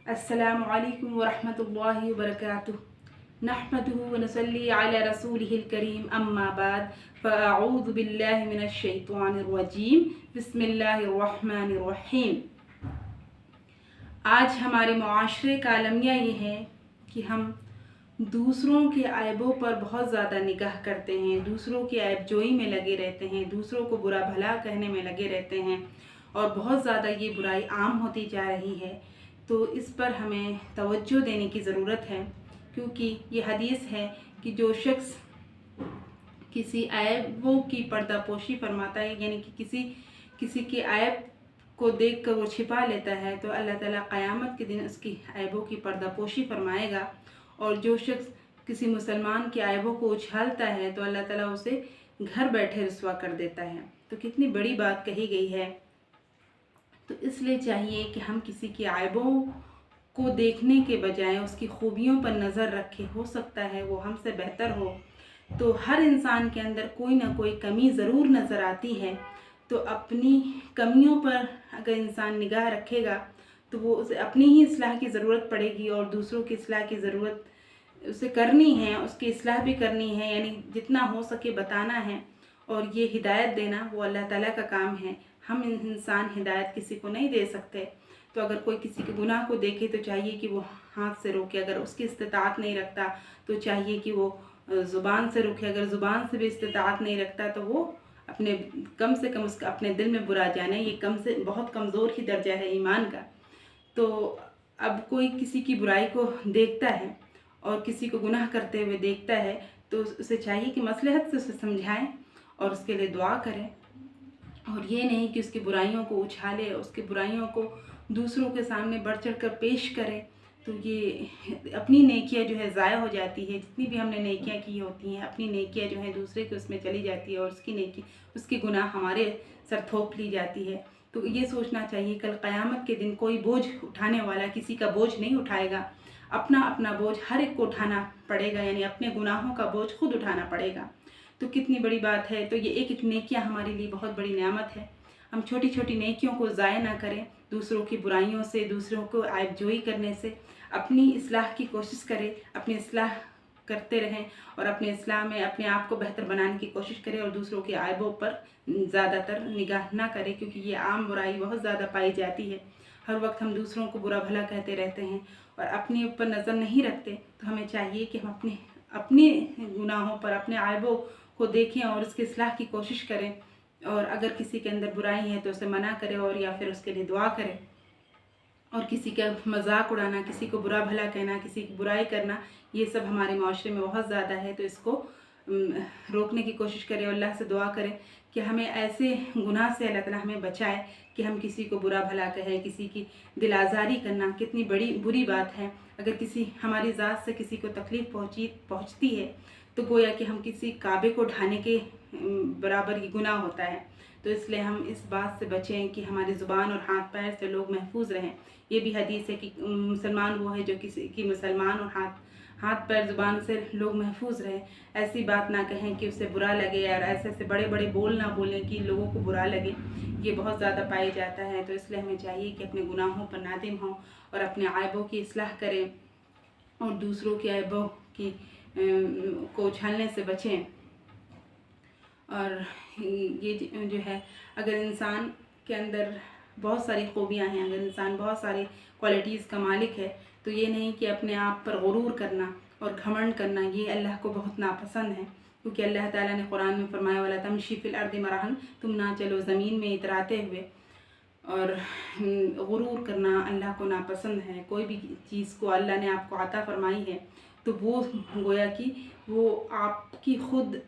अस्सलामु अलैकुम वरहमतुल्लाहि वबरकातुहू नहमदुहु व नसल्ली अला रसूलिहिल करीम अम्मा बाद फ़अऊज़ु बिल्लाहि मिनश शैतानिर रजीम बिस्मिल्लाहिर रहमानिर रहीम। आज हमारे मुआशरे का अलमिया ये है कि हम दूसरों के ऐबों पर बहुत ज़्यादा निगाह करते हैं, दूसरों की ऐबजोई में लगे रहते हैं, दूसरों को बुरा भला कहने में लगे रहते हैं और बहुत ज़्यादा ये बुराई आम होती जा रही है। तो इस पर हमें तवज्जो देने की ज़रूरत है, क्योंकि ये हदीस है कि जो शख्स किसी ऐबों की पर्दापोशी फरमाता है, यानी कि किसी के ऐब को देख कर वो छिपा लेता है, तो अल्लाह ताला क़यामत के दिन उसकी ऐबों की पर्दापोशी फरमाएगा। और जो शख्स किसी मुसलमान के ऐबों को उछालता है तो अल्लाह ताला उसे घर बैठे रुस्वा कर देता है। तो कितनी बड़ी बात कही गई है। तो इसलिए चाहिए कि हम किसी के ऐबों को देखने के बजाय उसकी खूबियों पर नज़र रखें। हो सकता है वो हमसे बेहतर हो। तो हर इंसान के अंदर कोई ना कोई कमी ज़रूर नज़र आती है, तो अपनी कमियों पर अगर इंसान निगाह रखेगा तो वो उसे अपनी ही इस्लाह की ज़रूरत पड़ेगी और दूसरों की इस्लाह की ज़रूरत उसे करनी है, उसकी इस्लाह भी करनी है, यानी जितना हो सके बताना है। और ये हिदायत देना वो अल्लाह ताला का काम है। हम इंसान हिदायत किसी को नहीं दे सकते। तो अगर कोई किसी के गुनाह को देखे तो चाहिए कि वो हाथ से रोके, अगर उसकी इस्तिताअत नहीं रखता तो चाहिए कि वो ज़ुबान से रोके, अगर ज़ुबान से भी इस्तिताअत नहीं रखता तो वो अपने कम से कम उसका अपने दिल में बुरा जाने, ये कम से बहुत कमज़ोर ही दर्जा है ईमान का। तो अब कोई किसी की बुराई को देखता है और किसी को गुनाह करते हुए देखता है तो उसे चाहिए कि मसलहत से उसे समझाएं और उसके लिए दुआ करें, और ये नहीं कि उसकी बुराइयों को उछाले, उसकी बुराइयों को दूसरों के सामने बढ़ चढ़ कर पेश करें। तो ये अपनी नेकियां जो है ज़ाया हो जाती है। जितनी भी हमने नेकियां की होती हैं, अपनी नेकियां जो हैं दूसरे के उसमें चली जाती है और उसकी गुनाह हमारे सर थोप ली जाती है। तो ये सोचना चाहिए कल क़यामत के दिन कोई बोझ उठाने वाला किसी का बोझ नहीं उठाएगा। अपना अपना बोझ हर एक को उठाना पड़ेगा, यानी अपने गुनाहों का बोझ खुद उठाना पड़ेगा। तो कितनी बड़ी बात है। तो ये एक नेकियां हमारे लिए बहुत बड़ी नेमत है। हम छोटी छोटी नेकियों को ज़ाया ना करें, दूसरों की बुराइयों से, दूसरों को ऐबजोई करने से अपनी इस्लाह की कोशिश करें, अपनी इस्लाह करते रहें और अपने इस्लाह में अपने आप को बेहतर बनाने की कोशिश करें और दूसरों के ऐबों पर ज़्यादातर निगाह ना करें, क्योंकि ये आम बुराई बहुत ज़्यादा पाई जाती है। हर वक्त हम दूसरों को बुरा भला कहते रहते हैं और अपने ऊपर नज़र नहीं रखते। तो हमें चाहिए कि हम अपने गुनाहों पर, अपने ऐबों को देखें और उसकी इस्लाह की कोशिश करें, और अगर किसी के अंदर बुराई है तो उसे मना करें और या फिर उसके लिए दुआ करें। और किसी का मजाक उड़ाना, किसी को बुरा भला कहना, किसी की बुराई करना, ये सब हमारे माशरे में बहुत ज़्यादा है। तो इसको रोकने की कोशिश करें और अल्लाह से दुआ करें कि हमें ऐसे गुनाह से अल्लाह ताला हमें बचाए कि हम किसी को बुरा भला कहें। किसी की दिल आज़ारी करना कितनी बड़ी बुरी बात है। अगर किसी हमारी ज़ात से किसी को तकलीफ़ पहुँचती है तो गोया कि हम किसी काबे को ढाने के बराबर ही गुनाह होता है। तो इसलिए हम इस बात से बचें कि हमारी ज़ुबान और हाथ पैर से लोग महफूज रहें। ये भी हदीस है कि मुसलमान वो है जो किसी की मुसलमान और हाथ पैर ज़ुबान से लोग महफूज रहें। ऐसी बात ना कहें कि उससे बुरा लगे, और ऐसे बड़े बड़े बोल ना बोलें कि लोगों को बुरा लगे। ये बहुत ज़्यादा पाया जाता है। तो इसलिए हमें चाहिए कि अपने गुनाहों पर नादिम हों और अपने ऐबों की इस्लाह करें और दूसरों के ऐबों की को उछालने से बचें। और ये जो है, अगर इंसान के अंदर बहुत सारी खूबियाँ हैं, अगर इंसान बहुत सारी क्वालिटीज़ का मालिक है, तो ये नहीं कि अपने आप पर गुरूर करना और घमंड करना, ये अल्लाह को बहुत नापसंद है। क्योंकि अल्लाह ताला ने कुरान में फरमाया, वाला तमशी फिल अर्दि मरहन, तुम ना चलो ज़मीन में इतराते हुए। और गुरूर करना अल्लाह को नापसंद है। कोई भी चीज़ को अल्लाह ने आपको अता फरमाई है तो वो गोया कि वो आपकी खुद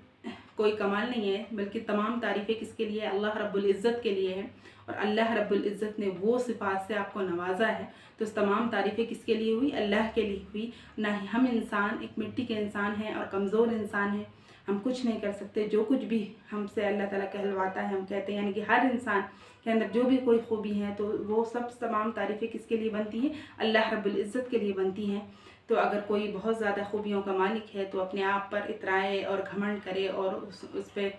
कोई कमाल नहीं है, बल्कि तमाम तारीफ़ें किसके लिए? अल्लाह रब्बुल इज़्ज़त के लिए है। और अल्लाह रब्बुल इज़्ज़त ने वो सिफ़ात से आपको नवाजा है, तो इस तमाम तारीफ़ें किसके लिए हुई? अल्लाह के लिए हुई। ना ही हम इंसान एक मिट्टी के इंसान हैं और कमज़ोर इंसान हैं, हम कुछ नहीं कर सकते। जो कुछ भी हमसे अल्लाह ताला कहलवाता है हम कहते हैं, यानी कि हर इंसान के अंदर जो भी कोई खूबी है तो वो सब तमाम तारीफ़ें किसके लिए बनती हैं? अल्लाह रब्बुल इज़्ज़त के लिए बनती हैं। तो अगर कोई बहुत ज़्यादा खूबियों का मालिक है तो अपने आप पर इतराए और घमंड करे और उस पर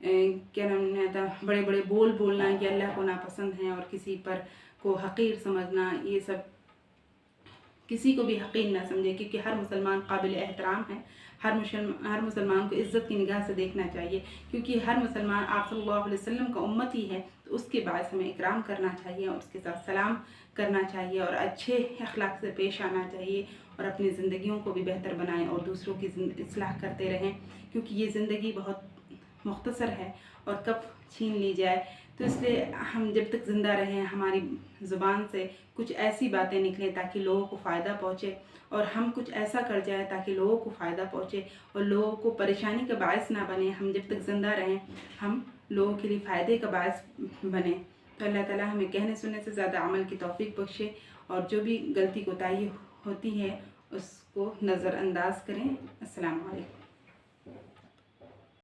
क्या नाम था, बड़े बड़े बोल बोलना, ये अल्लाह को नापसंद है। और किसी पर को हकीर समझना, ये सब किसी को भी हक़ीर ना समझे, क्योंकि हर मुसलमान काबिल एहतराम है। हर मुसलमान को इज़्ज़त की निगाह से देखना चाहिए, क्योंकि हर मुसलमान आप सल्लल्लाहु अलैहि वसल्लम का उम्मती है। तो उसके बाद हमें इकराम करना चाहिए, और उसके साथ सलाम करना चाहिए, और अच्छे अखलाक से पेश आना चाहिए, और अपनी ज़िंदगियों को भी बेहतर बनाएं और दूसरों की इस्लाह करते रहें, क्योंकि ये ज़िंदगी बहुत मुख्तसर है और कब छीन ली जाए। तो इसलिए हम जब तक ज़िंदा रहें, हमारी ज़ुबान से कुछ ऐसी बातें निकलें ताकि लोगों को फ़ायदा पहुँचे, और हम कुछ ऐसा कर जाए ताकि लोगों को फ़ायदा पहुँचे और लोगों को परेशानी का बायस ना बने। हम जब तक ज़िंदा रहें, हम लोगों के लिए फ़ायदे का बायस बने। तो अल्लाह ताला हमें कहने सुनने से ज़्यादा अमल की तौफीक बख्शे, और जो भी गलती कोताही होती है उसको नज़रअंदाज करें। अस्सलाम वालेकुम।